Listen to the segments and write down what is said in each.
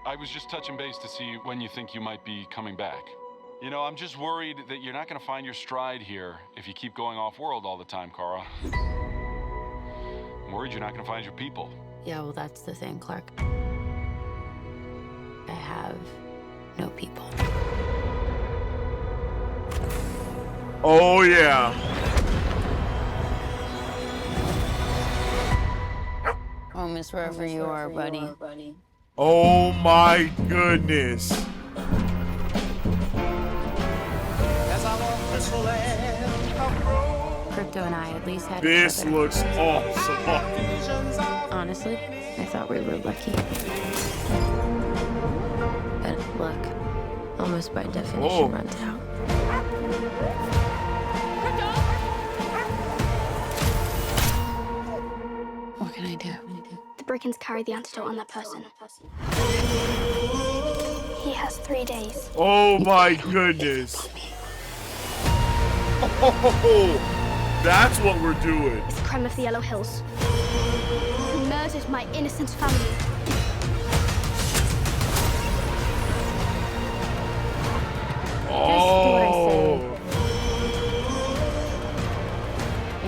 I was just touching base to see when you think you might be coming back. You know, I'm just worried that you're not going to find your stride here if you keep going off-world all the time, Kara. I'm worried you're not going to find your people. Yeah, well, that's the thing, Clark. I have no people. Oh, yeah. Home is wherever you are, buddy. Oh, my goodness. Crypto and I at least had This each other. looks awesome. Honestly, I thought we were lucky. But luck, almost by definition, runs out. What can I do? The brigands carry the antidote on that person. He has 3 days. Oh, my goodness. Oh, that's what we're doing. It's a crime of the Yellow Hills. He murdered my innocent family. Just do what I say.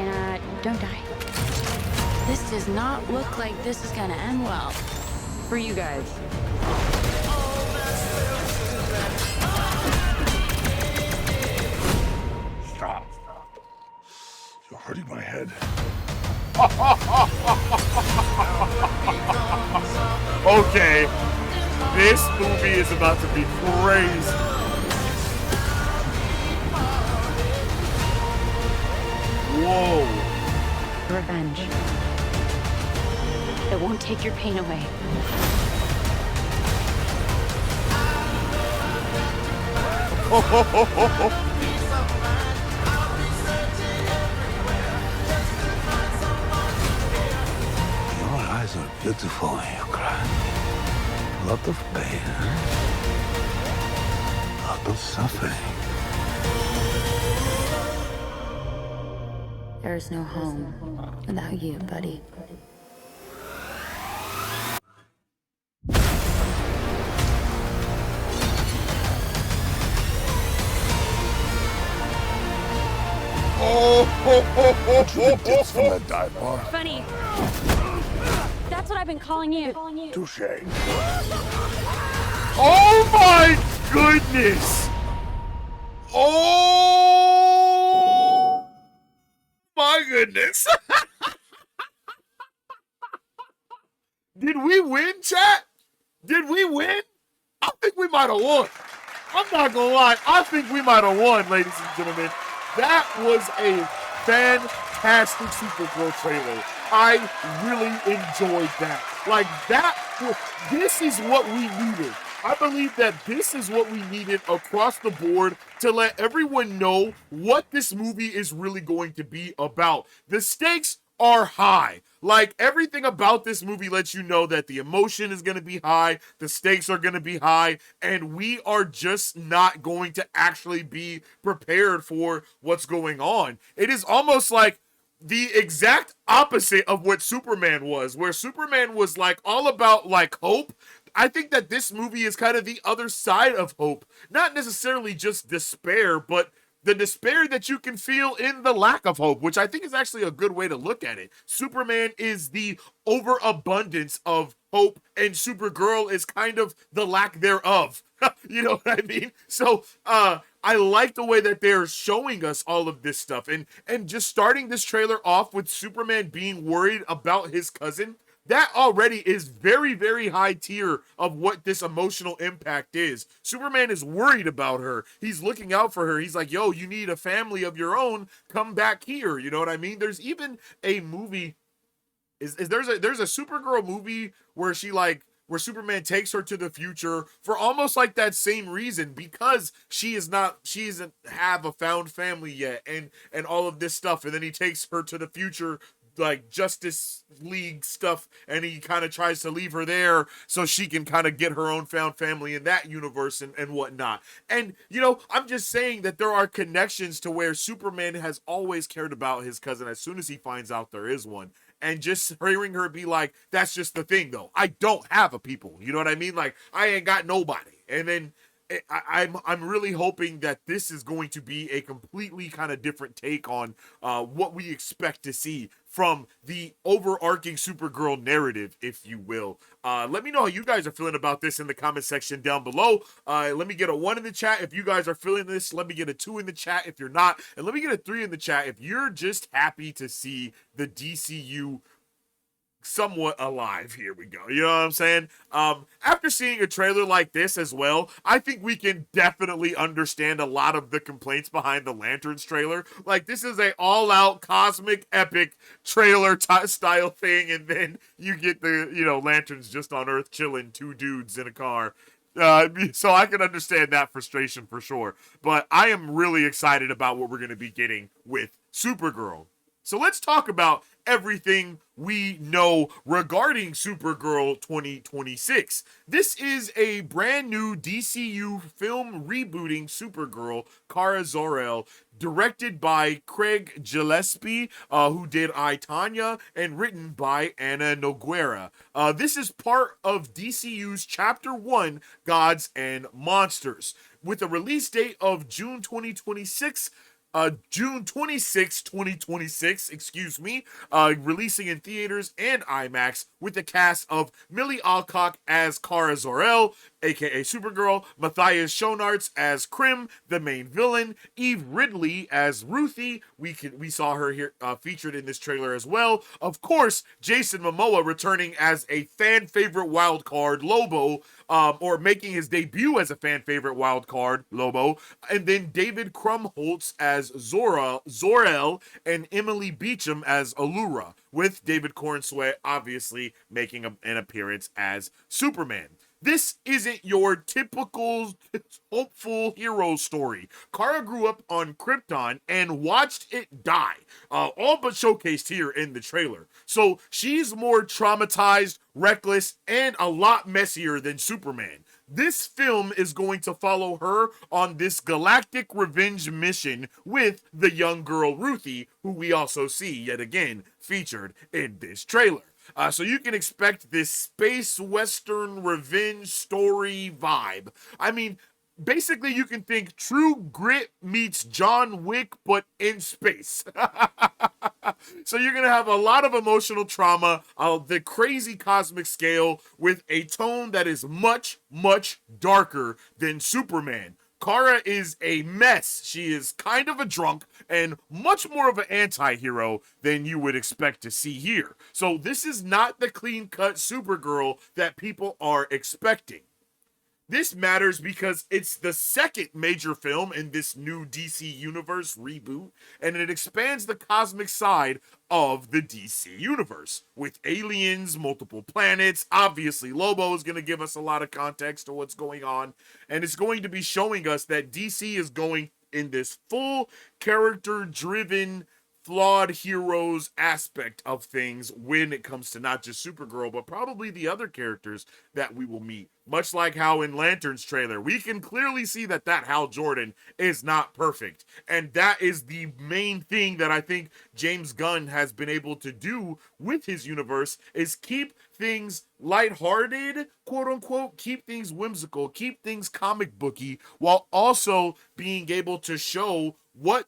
And don't die. This does not look like this is gonna end well for you guys. Stop. You're hurting my head. Okay. This movie is about to be crazy. Whoa. Revenge. It won't take your pain away. Your eyes are beautiful when you cry. A lot of pain, a lot of suffering. There is no home without you, buddy. It's from that dive bar. Funny. That's what I've been calling you. Touche. Oh my goodness! Oh my goodness! Did we win, chat? Did we win? I think we might have won. I'm not gonna lie. I think we might have won, ladies and gentlemen. That was a fantastic Supergirl trailer. I really enjoyed that. Like, this is what we needed. I believe that this is what we needed across the board to let everyone know what this movie is really going to be about. The stakes are high. Like, everything about this movie lets you know that the emotion is going to be high, the stakes are going to be high, and we are just not going to actually be prepared for what's going on. It is almost like the exact opposite of what Superman was, where Superman was like all about like hope. I think that this movie is kind of the other side of hope. Not necessarily just despair, but the despair that you can feel in the lack of hope, which I think is actually a good way to look at it. Superman is the overabundance of hope, and Supergirl is kind of the lack thereof. You know what I mean? So, I like the way that they're showing us all of this stuff, and just starting this trailer off with Superman being worried about his cousin. That already is very, very high tier of what this emotional impact is. Superman is worried about her. He's looking out for her. He's like, yo, you need a family of your own. Come back here. You know what I mean? There's even a movie. There's a Supergirl movie where where Superman takes her to the future for almost like that same reason, because she doesn't have a found family yet, and all of this stuff. And then he takes her to the future, like Justice League stuff, and he kind of tries to leave her there so she can kind of get her own found family in that universe and whatnot. And, you know, I'm just saying that there are connections to where Superman has always cared about his cousin as soon as he finds out there is one. and just hearing her be like, that's just the thing though. I don't have a people. You know what I mean? Like, I ain't got nobody. And then I'm really hoping that this is going to be a completely kind of different take on what we expect to see from the overarching Supergirl narrative, if you will. Let me know how you guys are feeling about this in the comment section down below. Let me get a 1 in the chat if you guys are feeling this. Let me get a 2 in the chat if you're not. And let me get a 3 in the chat if you're just happy to see the DCU somewhat alive. Here we go. You know what I'm saying? After seeing a trailer like this as well, I think we can definitely understand a lot of the complaints behind the Lanterns trailer. Like, this is a all-out cosmic epic trailer style thing, and then you get the, you know, Lanterns just on Earth chilling, 2 dudes in a car. So I can understand that frustration for sure. But I am really excited about what we're going to be getting with Supergirl. So let's talk about everything we know regarding Supergirl 2026. This is a brand new DCU film rebooting Supergirl, Kara Zor-El, directed by Craig Gillespie, who did I, Tonya, and written by Anna Nogueira. This is part of DCU's Chapter 1, Gods and Monsters, with a release date of June 2026. June 26, 2026, excuse me, releasing in theaters and IMAX with the cast of Millie Alcock as Kara Zor-El, aka Supergirl, Matthias Schoenaerts as Krim, the main villain, Eve Ridley as Ruthie. We saw her here featured in this trailer as well. Of course, Jason Momoa returning as a fan favorite wild card Lobo, or making his debut as a fan favorite wild card Lobo, and then David Krumholtz as Zor-El, and Emily Beecham as Allura, with David Corenswet obviously making an appearance as Superman. This isn't your typical hopeful hero story. Kara grew up on Krypton and watched it die, all but showcased here in the trailer. So she's more traumatized, reckless, and a lot messier than Superman. This film is going to follow her on this galactic revenge mission with the young girl Ruthie, who we also see yet again featured in this trailer. So you can expect this space western revenge story vibe. I mean, basically you can think True Grit meets John Wick, but in space. So you're going to have a lot of emotional trauma, the crazy cosmic scale, with a tone that is much, much darker than Superman. Kara is a mess. She is kind of a drunk and much more of an anti-hero than you would expect to see here. So this is not the clean-cut Supergirl that people are expecting. This matters because it's the second major film in this new DC Universe reboot, and it expands the cosmic side of the DC Universe with aliens, multiple planets. Obviously, Lobo is going to give us a lot of context to what's going on, and it's going to be showing us that DC is going in this full character-driven, flawed heroes aspect of things when it comes to not just Supergirl, but probably the other characters that we will meet. Much like how in Lantern's trailer, we can clearly see that Hal Jordan is not perfect. And that is the main thing that I think James Gunn has been able to do with his universe, is keep things lighthearted, quote unquote, keep things whimsical, keep things comic booky, while also being able to show what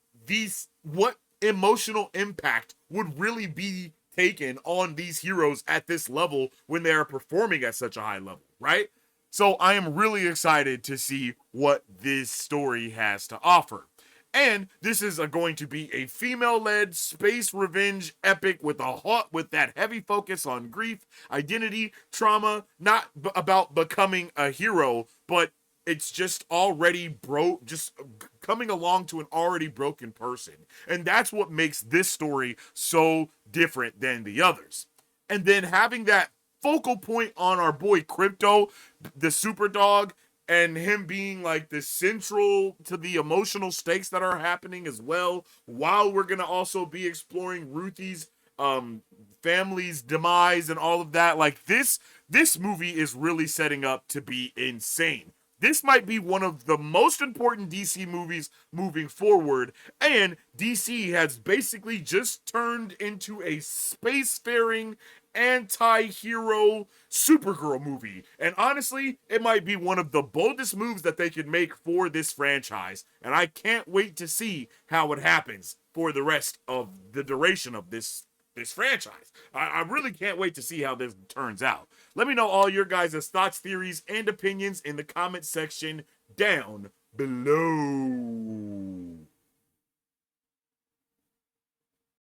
emotional impact would really be taken on these heroes at this level when they are performing at such a high level, right? So I am really excited to see what this story has to offer. And this is going to be a female-led space revenge epic with that heavy focus on grief, identity, trauma, not about becoming a hero, but it's just already just coming along to an already broken person. And that's what makes this story so different than the others. And then having that focal point on our boy Crypto, the super dog, and him being like the central to the emotional stakes that are happening as well, while we're going to also be exploring Ruthie's family's demise and all of that. Like, this movie is really setting up to be insane. This might be one of the most important DC movies moving forward, and DC has basically just turned into a spacefaring anti-hero Supergirl movie. And honestly, it might be one of the boldest moves that they could make for this franchise, and I can't wait to see how it happens for the rest of the duration of this franchise. I really can't wait to see how this turns out. Let me know all your guys' thoughts, theories, and opinions in the comment section down below.